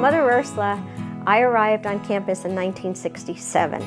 Mother Ursula, I arrived on campus in 1967,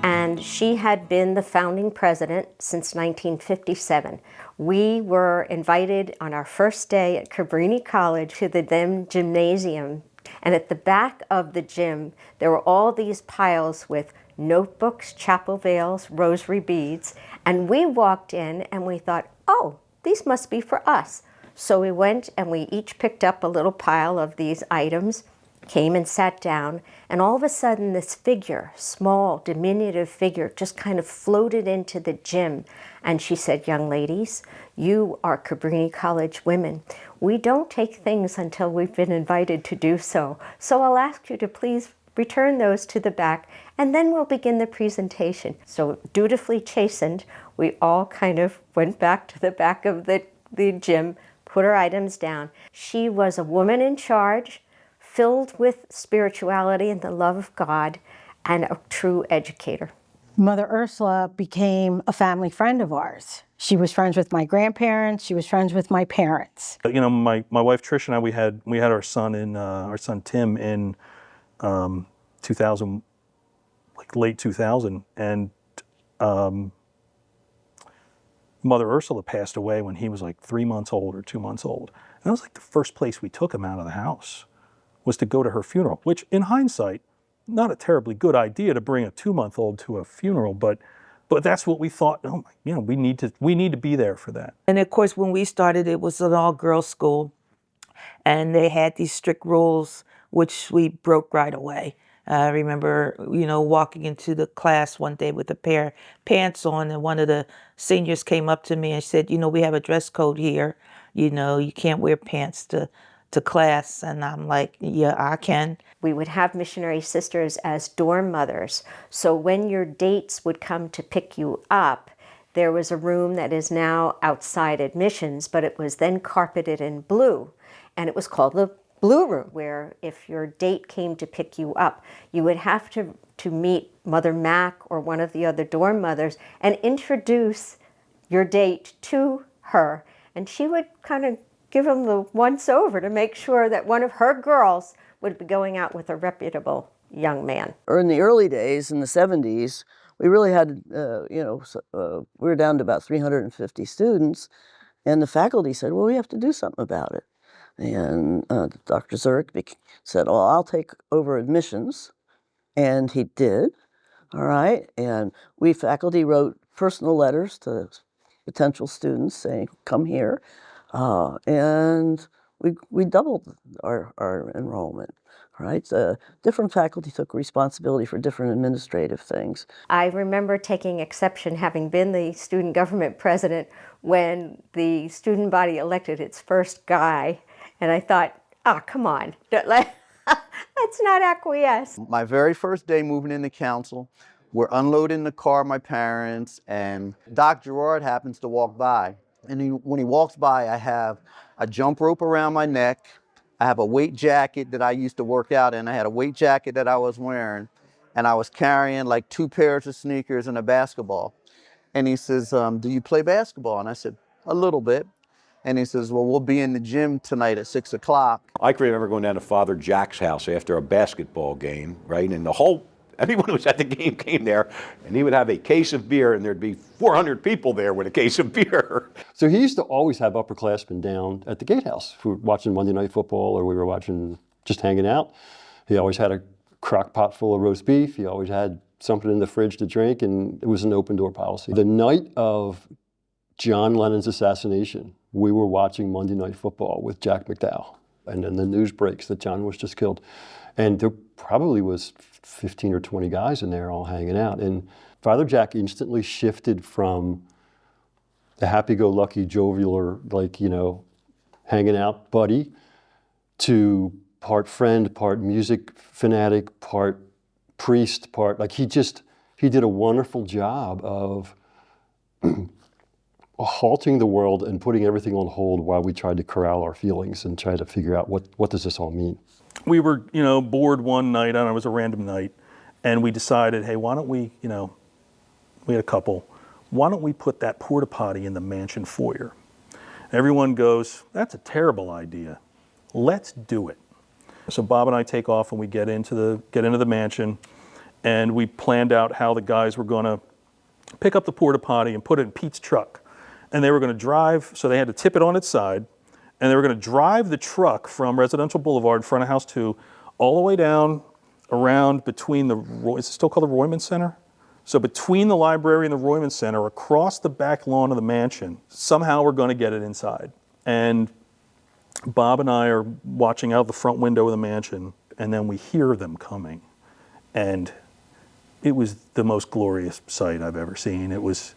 and she had been the founding president since 1957. We were invited on our first day at Cabrini College to the then gymnasium, and at the back of the gym there were all these piles with notebooks, chapel veils, rosary beads, and we walked in and we thought, oh, these must be for us. So we went and we each picked up a little pile of these items, came and sat down, and all of a sudden this figure, small, diminutive figure, just kind of floated into the gym. And she said, young ladies, you are Cabrini College women. We don't take things until we've been invited to do so. So I'll ask you to please return those to the back, and then we'll begin the presentation. So dutifully chastened, we all kind of went back to the back of the gym, put our items down. She was a woman in charge, filled with spirituality and the love of God, and a true educator. Mother Ursula became a family friend of ours. She was friends with my grandparents. She was friends with my parents. You know, my wife Trish and I, we had our son Tim in 2000, like late 2000, and Mother Ursula passed away when he was like 3 months old or 2 months old. And that was like the first place we took him out of the house, was to go to her funeral, which in hindsight, not a terribly good idea to bring a 2-month-old to a funeral, but that's what we thought. Oh my, you know, we need to be there for that. And of course, when we started, it was an all-girls school, and they had these strict rules, which we broke right away. I remember, you know, walking into the class one day with a pair of pants on, and one of the seniors came up to me and said, you know, we have a dress code here. You know, you can't wear pants to class. And I'm like, yeah, I can. We would have missionary sisters as dorm mothers. So when your dates would come to pick you up, there was a room that is now outside admissions, but it was then carpeted in blue. And it was called the Blue Room, where if your date came to pick you up, you would have to meet Mother Mac or one of the other dorm mothers and introduce your date to her. And she would kind of give them the once over to make sure that one of her girls would be going out with a reputable young man. Or in the early days, in the 70s, we really had, we were down to about 350 students, and the faculty said, well, we have to do something about it. And Dr. Zurich said, well, I'll take over admissions, and he did, all right? And we faculty wrote personal letters to potential students saying, come here. And we doubled our enrollment, right? Different faculty took responsibility for different administrative things. I remember taking exception, having been the student government president, when the student body elected its first guy, and I thought, oh, come on, let's not acquiesce. My very first day moving into council, we're unloading the car, my parents, and Doc Gerard happens to walk by. And when he walks by, I have a jump rope around my neck. I have a weight jacket that I used to work out in. I had a weight jacket that I was wearing, and I was carrying like 2 pairs of sneakers and a basketball. And he says, do you play basketball? And I said, a little bit. And he says, well, we'll be in the gym tonight at 6 o'clock. I can remember going down to Father Jack's house after a basketball game, right? And everyone who was at the game came there, and he would have a case of beer, and there'd be 400 people there with a case of beer. So he used to always have upperclassmen down at the Gatehouse. If we were watching Monday Night Football or we were watching, just hanging out. He always had a crock pot full of roast beef. He always had something in the fridge to drink, and it was an open door policy. The night of John Lennon's assassination, we were watching Monday Night Football with Jack McDowell. And then the news breaks that John was just killed. And there probably was 15 or 20 guys in there all hanging out. And Father Jack instantly shifted from the happy-go-lucky, jovial, hanging out buddy to part friend, part music fanatic, part priest, he did a wonderful job of halting the world and putting everything on hold while we tried to corral our feelings and try to figure out what does this all mean. We were, bored one night, I don't know, it was a random night, and we decided, hey, why don't we, we had a couple, why don't we put that porta potty in the mansion foyer? Everyone goes, that's a terrible idea. Let's do it. So Bob and I take off and we get into the mansion, and we planned out how the guys were going to pick up the porta potty and put it in Pete's truck. And they were going to drive, so they had to tip it on its side, and they were going to drive the truck from Residential Boulevard in front of House 2 all the way down around between is it still called the Royman Center? So between the library and the Royman Center, across the back lawn of the mansion, somehow we're going to get it inside. And Bob and I are watching out the front window of the mansion, and then we hear them coming. And it was the most glorious sight I've ever seen. It was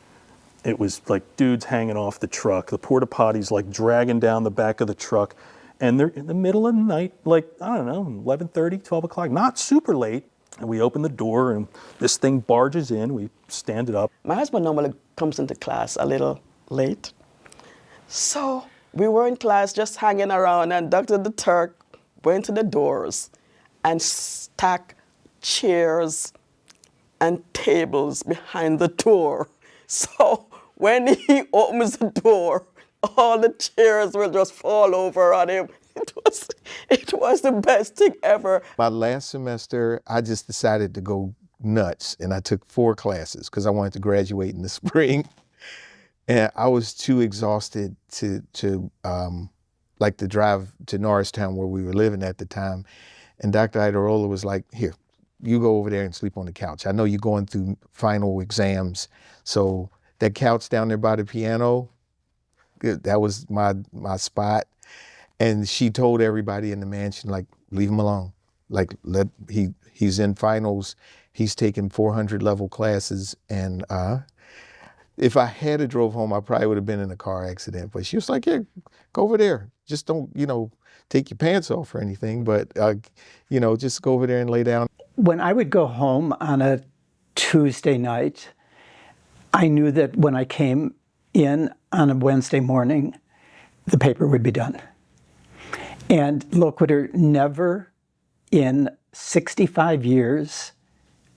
like dudes hanging off the truck, the porta potties like dragging down the back of the truck, and they're in the middle of the night, like, I don't know, 11:30, 12 o'clock, not super late. And we open the door, and this thing barges in. We stand it up. My husband normally comes into class a little late. So we were in class just hanging around, and Dr. the Turk went to the doors and stacked chairs and tables behind the door. So when he opens the door, all the chairs will just fall over on him. It was the best thing ever. My last semester, I just decided to go nuts, and I took 4 classes because I wanted to graduate in the spring. And I was too exhausted to drive to Norristown where we were living at the time. And Dr. Iderola was like, here, you go over there and sleep on the couch. I know you're going through final exams. So that couch down there by the piano, that was my spot. And she told everybody in the mansion, like, leave him alone. Like, he's in finals. He's taking 400 level classes. And if I had drove home, I probably would have been in a car accident. But she was like, yeah, go over there. Just don't, take your pants off or anything. But, just go over there and lay down. When I would go home on a Tuesday night, I knew that when I came in on a Wednesday morning, the paper would be done. And Loquitur never in 65 years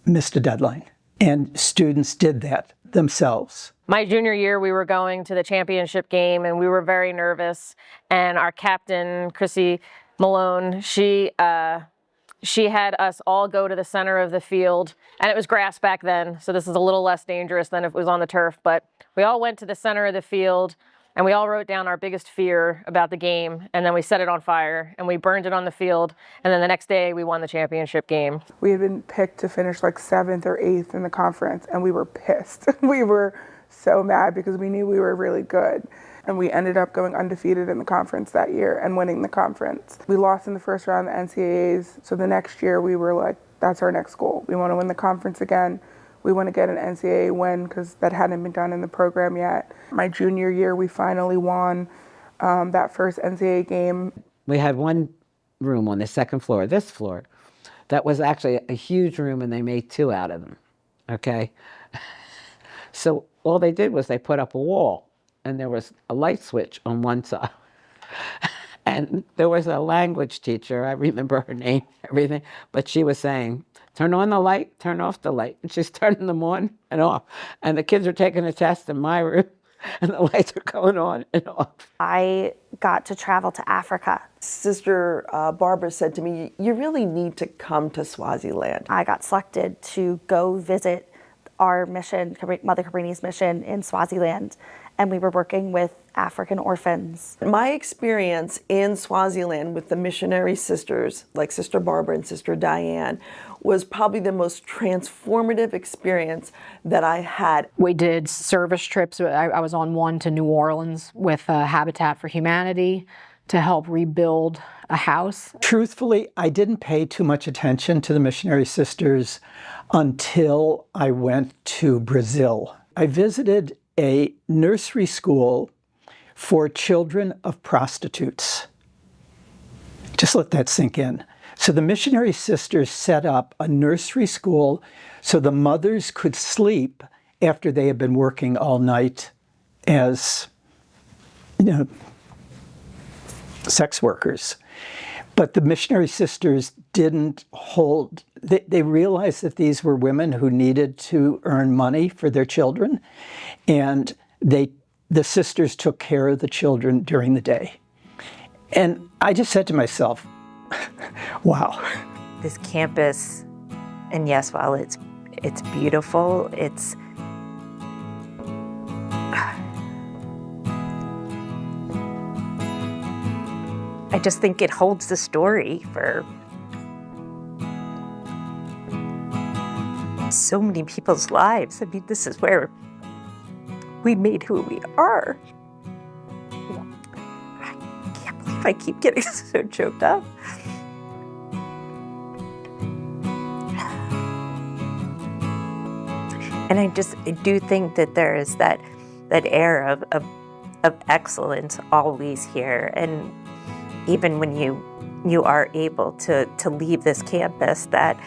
missed a deadline. And students did that themselves. My junior year, we were going to the championship game, and we were very nervous. And our captain, Chrissy Malone, she had us all go to the center of the field, and it was grass back then, so this is a little less dangerous than if it was on the turf, but we all went to the center of the field, and we all wrote down our biggest fear about the game, and then we set it on fire, and we burned it on the field, and then the next day we won the championship game. We had been picked to finish like 7th or 8th in the conference, and we were pissed. We were so mad because we knew we were really good. And we ended up going undefeated in the conference that year and winning the conference. We lost in the first round of the NCAAs, so the next year we were like, that's our next goal. We want to win the conference again. We want to get an NCAA win because that hadn't been done in the program yet. My junior year, we finally won that first NCAA game. We had one room on the second floor, this floor, that was actually a huge room, and they made 2 out of them, okay? So all they did was they put up a wall, and there was a light switch on one side. And there was a language teacher, I remember her name, everything, but she was saying, turn on the light, turn off the light. And she's turning them on and off. And the kids are taking a test in my room, and the lights are going on and off. I got to travel to Africa. Sister Barbara said to me, you really need to come to Swaziland. I got selected to go visit our mission, Mother Cabrini's mission in Swaziland, and we were working with African orphans. My experience in Swaziland with the missionary sisters, like Sister Barbara and Sister Diane, was probably the most transformative experience that I had. We did service trips. I was on one to New Orleans with Habitat for Humanity to help rebuild a house. Truthfully, I didn't pay too much attention to the missionary sisters until I went to Brazil. I visited a nursery school for children of prostitutes. Just let that sink in. So the missionary sisters set up a nursery school so the mothers could sleep after they had been working all night as, sex workers. But the missionary sisters didn't hold, they realized that these were women who needed to earn money for their children. and the sisters took care of the children during the day. And I just said to myself, wow. This campus, and yes, while it's beautiful, I just think it holds the story for so many people's lives. I mean, this is where we made who we are. I can't believe I keep getting so choked up. And I do think that there is that air of excellence always here. And even when you are able to leave this campus, that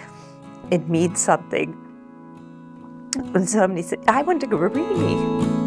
it means something. When somebody said, I went to Cabrini.